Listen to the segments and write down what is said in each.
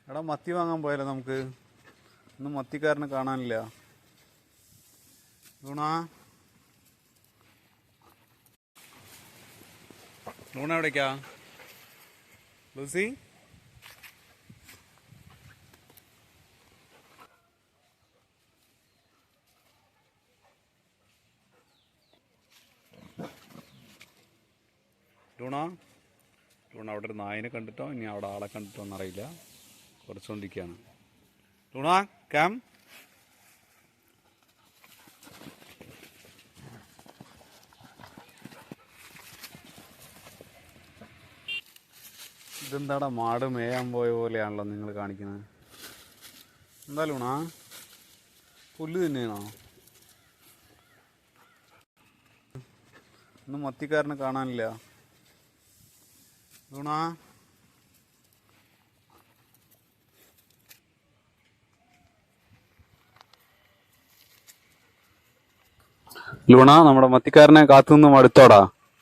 എടാ മത്തി വാങ്ങാൻ പോയാലോ നമുക്ക്? ഇന്ന് മത്തിക്കാരനെ കാണാനില്ല. ലൂണ ലൂണ എവിടേക്കാ? ലൂസി ലൂണ ലൂണ അവിടെ ഒരു നായിനെ കണ്ടിട്ടോ ഇനി അവിടെ ആളെ കണ്ടിട്ടോ എന്നറിയില്ല. കുറച്ചുകൊണ്ടിരിക്കുകയാണ്. Luna come. ഇതെന്താടാ മാട് മേയാൻ പോയ പോലെയാണല്ലോ നിങ്ങൾ കാണിക്കുന്നത്. എന്താ ലൂണ, പുല്ല് തന്നെയാണോ? ഇന്ന് മത്തിക്കാരനെ കാണാനില്ല. ലൂണ ലൂണ നമ്മുടെ മത്തിക്കാരനെ കാത്തുനിന്ന് മടുത്തോടാ.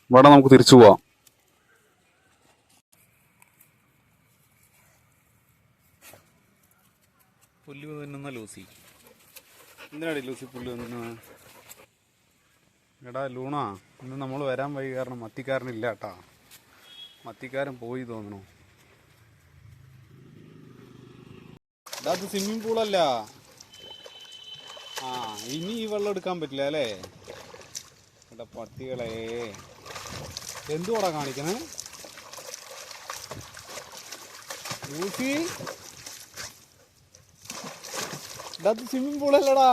ഇവിടെ നമുക്ക് തിരിച്ചു പോവാം. പുല്ല് തിന്നുന്ന ലൂസി. എന്തിനാടി ലൂസി പുല്ല് തിന്നുന്നത്? എടാ ലൂണ, ഇന്ന് നമ്മൾ വരാൻ വൈകി കാരണം മത്തിക്കാരനില്ല കേട്ടാ. മത്തിക്കാരൻ പോയി തോന്നണു. എടാ അത് സ്വിമ്മിങ് പൂളല്ല. ആ ഇനി ഈ വെള്ളം എടുക്കാൻ പറ്റില്ല അല്ലേ? എടാ പട്ടികളെ, എന്തുവാടാ കാണിക്കണേ? ലൂസി, എടാ അത് സ്വിമ്മിങ് പൂളല്ലടാ.